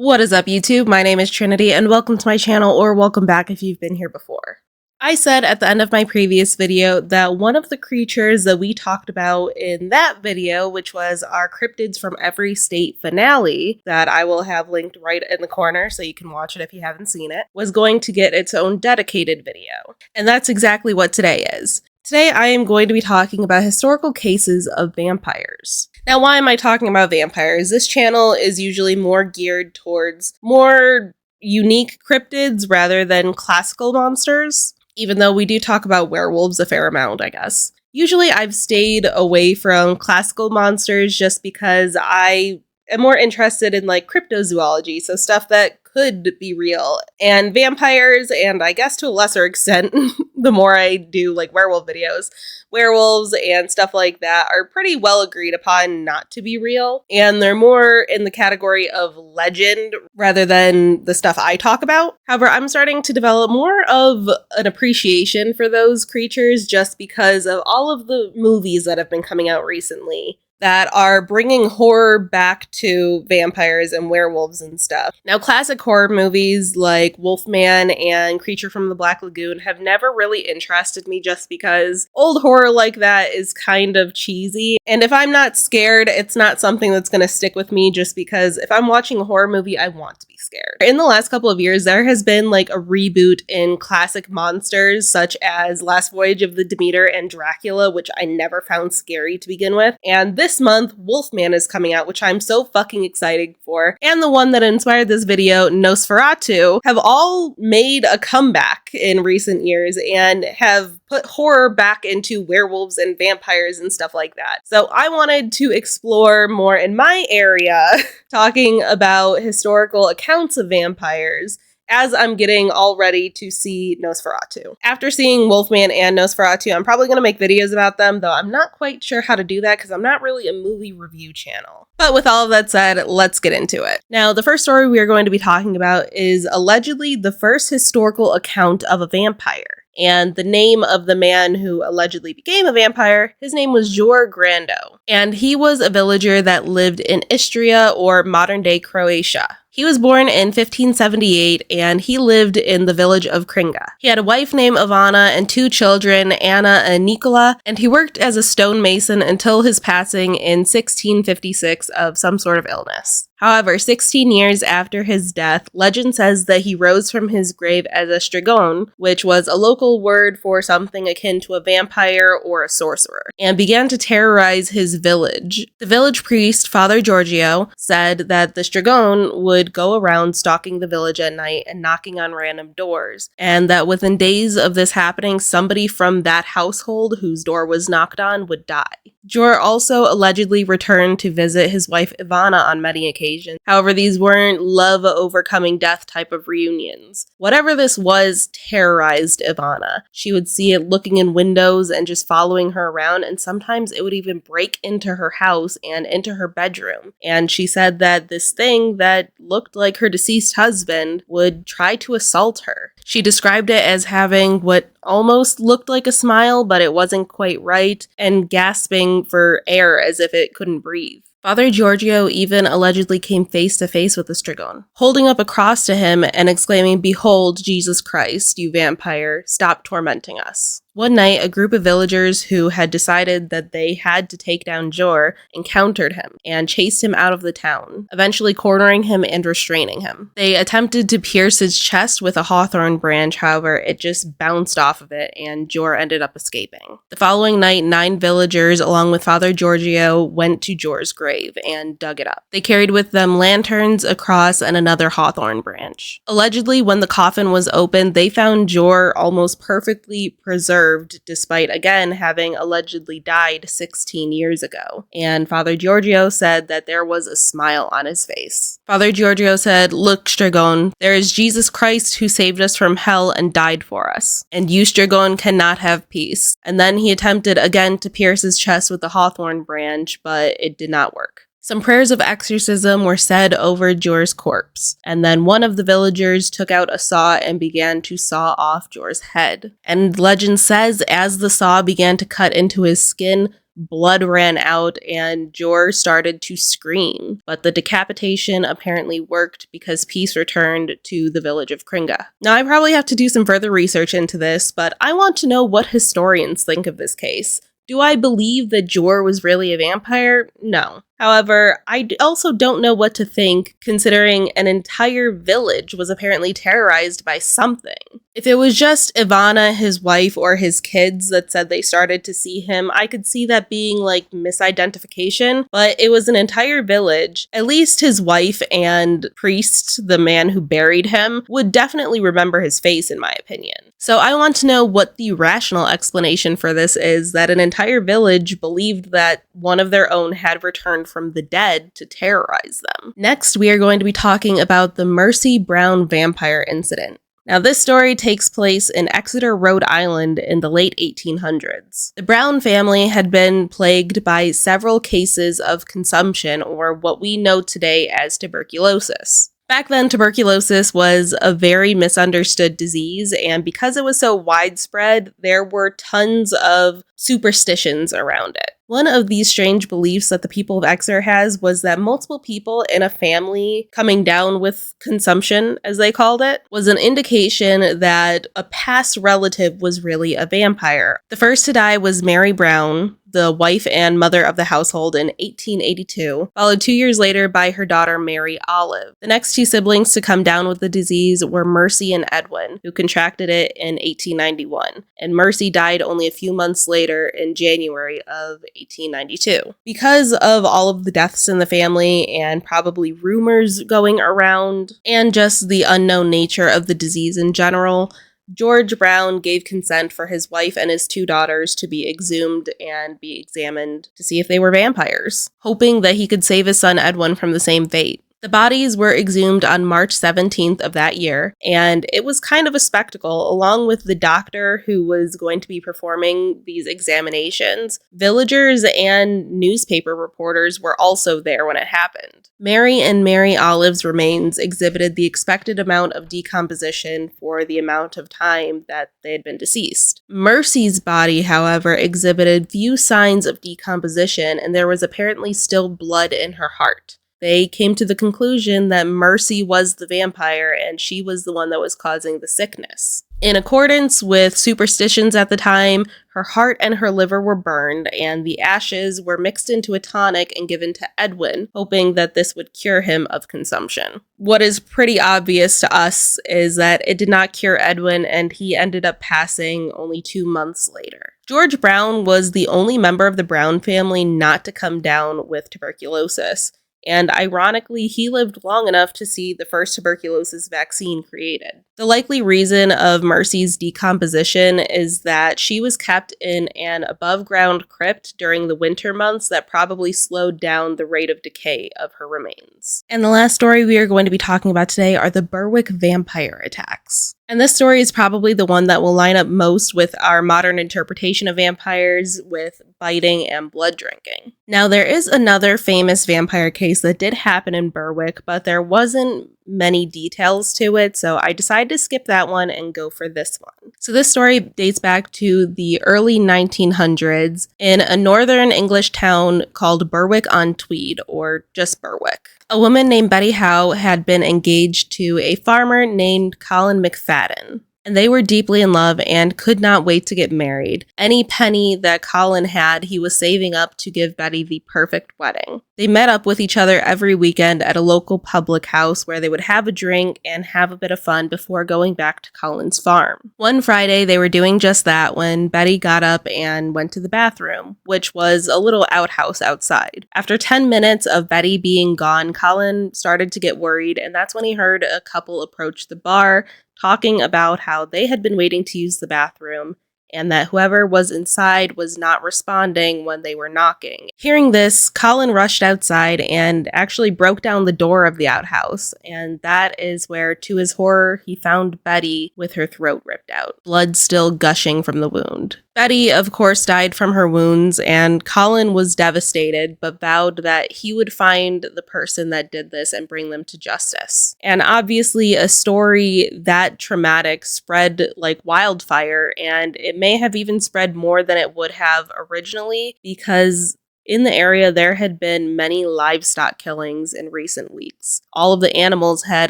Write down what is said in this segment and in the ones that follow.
What is up, YouTube? My name is Trinity, and welcome to my channel, or welcome back if you've been here before. I said at the end of my previous video that one of the creatures that we talked about in that video, which was our Cryptids from Every State finale, that I will have linked right in the corner so you can watch it if you haven't seen it, was going to get its own dedicated video. And that's exactly what today is. Today I am going to be talking about historical cases of vampires. Now, why am I talking about vampires? This channel is usually more geared towards more unique cryptids rather than classical monsters, even though we do talk about werewolves a fair amount, I guess. Usually I've stayed away from classical monsters just because I am more interested in like cryptozoology, so stuff that could be real. And vampires, and I guess to a lesser extent, the more I do like werewolf videos, werewolves and stuff like that are pretty well agreed upon not to be real. And they're more in the category of legend rather than the stuff I talk about. However, I'm starting to develop more of an appreciation for those creatures just because of all of the movies that have been coming out recently that are bringing horror back to vampires and werewolves and stuff. Now, classic horror movies like Wolfman and Creature from the Black Lagoon have never really interested me just because old horror like that is kind of cheesy. And if I'm not scared, it's not something that's going to stick with me just because if I'm watching a horror movie, I want to be scared. In the last couple of years, there has been like a reboot in classic monsters such as Last Voyage of the Demeter and Dracula, which I never found scary to begin with. And this month, Wolfman is coming out, which I'm so fucking excited for. And the one that inspired this video, Nosferatu, have all made a comeback in recent years and have put horror back into werewolves and vampires and stuff like that. So I wanted to explore more in my area, talking about historical accounts of vampires, as I'm getting all ready to see Nosferatu. After seeing Wolfman and Nosferatu, I'm probably going to make videos about them, though I'm not quite sure how to do that because I'm not really a movie review channel. But with all of that said, let's get into it. Now, the first story we are going to be talking about is allegedly the first historical account of a vampire. And the name of the man who allegedly became a vampire, his name was Jor Grando. And he was a villager that lived in Istria, or modern-day Croatia. He was born in 1578, and he lived in the village of Kringa. He had a wife named Ivana and two children, Anna and Nikola, and he worked as a stonemason until his passing in 1656 of some sort of illness. However, 16 years after his death, legend says that he rose from his grave as a strigon, which was a local word for something akin to a vampire or a sorcerer, and began to terrorize his village. The village priest, Father Giorgio, said that the strigon would go around stalking the village at night and knocking on random doors, and that within days of this happening, somebody from that household whose door was knocked on would die. Jor also allegedly returned to visit his wife Ivana on many occasions. However, these weren't love overcoming death type of reunions. Whatever this was terrorized Ivana. She would see it looking in windows and just following her around, and sometimes it would even break into her house and into her bedroom. And she said that this thing that looked like her deceased husband would try to assault her. She described it as having what almost looked like a smile, but it wasn't quite right, and gasping for air as if it couldn't breathe. Father Giorgio even allegedly came face to face with the strigon, holding up a cross to him and exclaiming, "Behold, Jesus Christ, you vampire, stop tormenting us." One night, a group of villagers who had decided that they had to take down Jor encountered him and chased him out of the town, eventually cornering him and restraining him. They attempted to pierce his chest with a hawthorn branch, however, it just bounced off of it and Jor ended up escaping. The following night, 9 villagers, along with Father Giorgio, went to Jor's grave and dug it up. They carried with them lanterns, a cross, and another hawthorn branch. Allegedly, when the coffin was opened, they found Jor almost perfectly preserved, despite again having allegedly died 16 years ago. And Father Giorgio said that there was a smile on his face. Father Giorgio said, "Look, Strigon, there is Jesus Christ who saved us from hell and died for us. And you, Strigon, cannot have peace." And then he attempted again to pierce his chest with the hawthorn branch, but it did not work. Some prayers of exorcism were said over Jor's corpse, and then one of the villagers took out a saw and began to saw off Jor's head. And legend says as the saw began to cut into his skin, blood ran out and Jor started to scream. But the decapitation apparently worked because peace returned to the village of Kringa. Now, I probably have to do some further research into this, but I want to know what historians think of this case. Do I believe that Jor was really a vampire? No. However, I also don't know what to think, considering an entire village was apparently terrorized by something. If it was just Ivana, his wife, or his kids that said they started to see him, I could see that being like misidentification, but it was an entire village. At least his wife and priest, the man who buried him, would definitely remember his face, in my opinion. So I want to know what the rational explanation for this is, that an entire village believed that one of their own had returned from the dead to terrorize them. Next, we are going to be talking about the Mercy Brown vampire incident. Now, this story takes place in Exeter, Rhode Island in the late 1800s. The Brown family had been plagued by several cases of consumption, or what we know today as tuberculosis. Back then, tuberculosis was a very misunderstood disease, and because it was so widespread, there were tons of superstitions around it. One of these strange beliefs that the people of Exeter has was that multiple people in a family coming down with consumption, as they called it, was an indication that a past relative was really a vampire. The first to die was Mary Brown, the wife and mother of the household, in 1882, followed 2 years later by her daughter Mary Olive. The next two siblings to come down with the disease were Mercy and Edwin, who contracted it in 1891, and Mercy died only a few months later in January of 1892. Because of all of the deaths in the family and probably rumors going around, and just the unknown nature of the disease in general, George Brown gave consent for his wife and his two daughters to be exhumed and be examined to see if they were vampires, hoping that he could save his son Edwin from the same fate. The bodies were exhumed on March 17th of that year, and it was kind of a spectacle, along with the doctor who was going to be performing these examinations. Villagers and newspaper reporters were also there when it happened. Mary and Mary Olive's remains exhibited the expected amount of decomposition for the amount of time that they had been deceased. Mercy's body, however, exhibited few signs of decomposition, and there was apparently still blood in her heart. They came to the conclusion that Mercy was the vampire and she was the one that was causing the sickness. In accordance with superstitions at the time, her heart and her liver were burned, and the ashes were mixed into a tonic and given to Edwin, hoping that this would cure him of consumption. What is pretty obvious to us is that it did not cure Edwin, and he ended up passing only 2 months later. George Brown was the only member of the Brown family not to come down with tuberculosis. And ironically, he lived long enough to see the first tuberculosis vaccine created. The likely reason of Mercy's decomposition is that she was kept in an above-ground crypt during the winter months that probably slowed down the rate of decay of her remains. And the last story we are going to be talking about today are the Berwick vampire attacks. And this story is probably the one that will line up most with our modern interpretation of vampires, with biting and blood drinking. Now, there is another famous vampire case that did happen in Berwick, but there wasn't many details to it, so I decided to skip that one and go for this one. So this story dates back to the early 1900s in a northern English town called Berwick-on-Tweed, or just Berwick. A woman named Betty Howe had been engaged to a farmer named Colin McFadden, and they were deeply in love and could not wait to get married. Any penny that Colin had, he was saving up to give Betty the perfect wedding. They met up with each other every weekend at a local public house where they would have a drink and have a bit of fun before going back to Colin's farm. One Friday, they were doing just that when Betty got up and went to the bathroom, which was a little outhouse outside. After 10 minutes of Betty being gone, Colin started to get worried, and that's when he heard a couple approach the bar, talking about how they had been waiting to use the bathroom and that whoever was inside was not responding when they were knocking. Hearing this, Colin rushed outside and actually broke down the door of the outhouse, and that is where, to his horror, he found Betty with her throat ripped out, blood still gushing from the wound. Betty, of course, died from her wounds, and Colin was devastated, but vowed that he would find the person that did this and bring them to justice. And obviously, a story that traumatic spread like wildfire, and it may have even spread more than it would have originally, because in the area, there had been many livestock killings in recent weeks. All of the animals had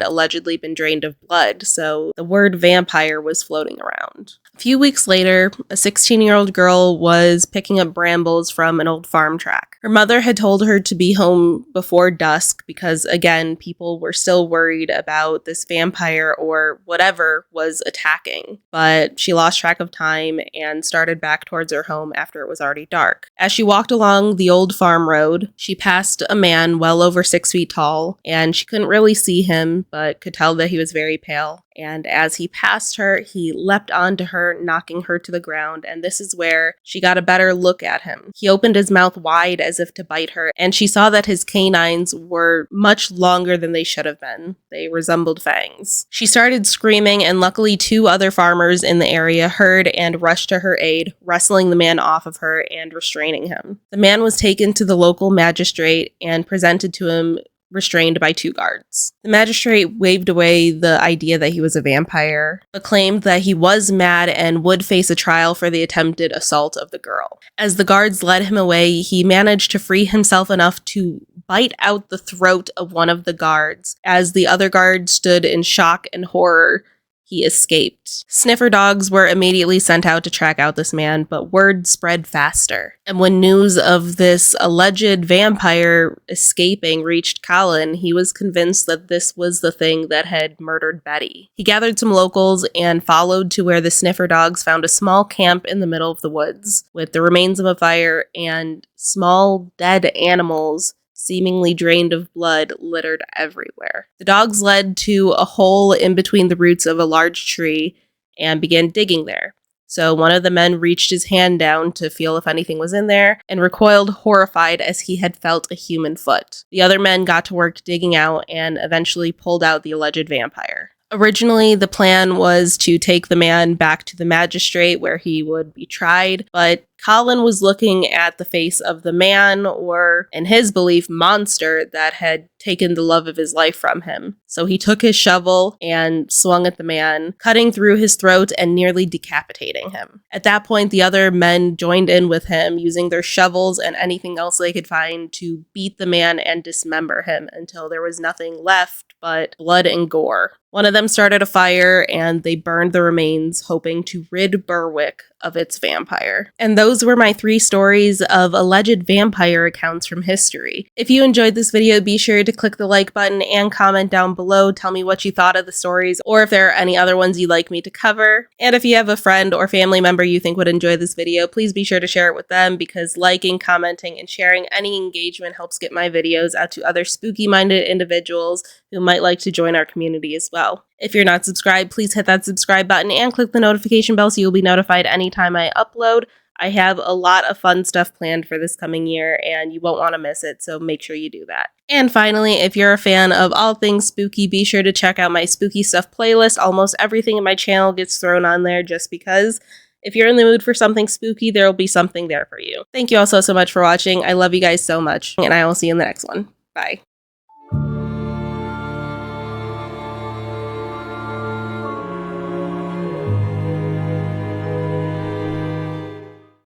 allegedly been drained of blood, so the word vampire was floating around. A few weeks later, a 16-year-old girl was picking up brambles from an old farm track. Her mother had told her to be home before dusk because, again, people were still worried about this vampire or whatever was attacking. But she lost track of time and started back towards her home after it was already dark. As she walked along the old farm road, she passed a man well over 6 feet tall, and she couldn't really see him, but could tell that he was very pale. And as he passed her, he leapt onto her, knocking her to the ground, and this is where she got a better look at him. He opened his mouth wide as if to bite her, and she saw that his canines were much longer than they should have been. They resembled fangs. She started screaming, and luckily 2 other farmers in the area heard and rushed to her aid, wrestling the man off of her and restraining him. The man was taken to the local magistrate and presented to him restrained by 2 guards. The magistrate waved away the idea that he was a vampire, but claimed that he was mad and would face a trial for the attempted assault of the girl. As the guards led him away, he managed to free himself enough to bite out the throat of one of the guards. As the other guard stood in shock and horror, he escaped. Sniffer dogs were immediately sent out to track out this man, but word spread faster. And when news of this alleged vampire escaping reached Colin, he was convinced that this was the thing that had murdered Betty. He gathered some locals and followed to where the sniffer dogs found a small camp in the middle of the woods, with the remains of a fire and small dead animals seemingly drained of blood, littered everywhere. The dogs led to a hole in between the roots of a large tree and began digging there. So one of the men reached his hand down to feel if anything was in there and recoiled horrified as he had felt a human foot. The other men got to work digging out and eventually pulled out the alleged vampire. Originally, the plan was to take the man back to the magistrate where he would be tried, but Colin was looking at the face of the man, or, in his belief, monster that had taken the love of his life from him. So he took his shovel and swung at the man, cutting through his throat and nearly decapitating him. At that point, the other men joined in with him, using their shovels and anything else they could find to beat the man and dismember him until there was nothing left but blood and gore. One of them started a fire and they burned the remains, hoping to rid Berwick of its vampire. And those were my 3 stories of alleged vampire accounts from history. If you enjoyed this video, be sure to click the like button and comment down below. Tell me what you thought of the stories or if there are any other ones you'd like me to cover. And if you have a friend or family member you think would enjoy this video, please be sure to share it with them because liking, commenting, and sharing any engagement helps get my videos out to other spooky-minded individuals who might like to join our community as well. If you're not subscribed, please hit that subscribe button and click the notification bell so you'll be notified anytime I upload. I have a lot of fun stuff planned for this coming year and you won't want to miss it, so make sure you do that. And finally, if you're a fan of all things spooky, be sure to check out my spooky stuff playlist. Almost everything in my channel gets thrown on there just because. If you're in the mood for something spooky, there will be something there for you. Thank you all so much for watching. I love you guys so much, and I will see you in the next one. Bye.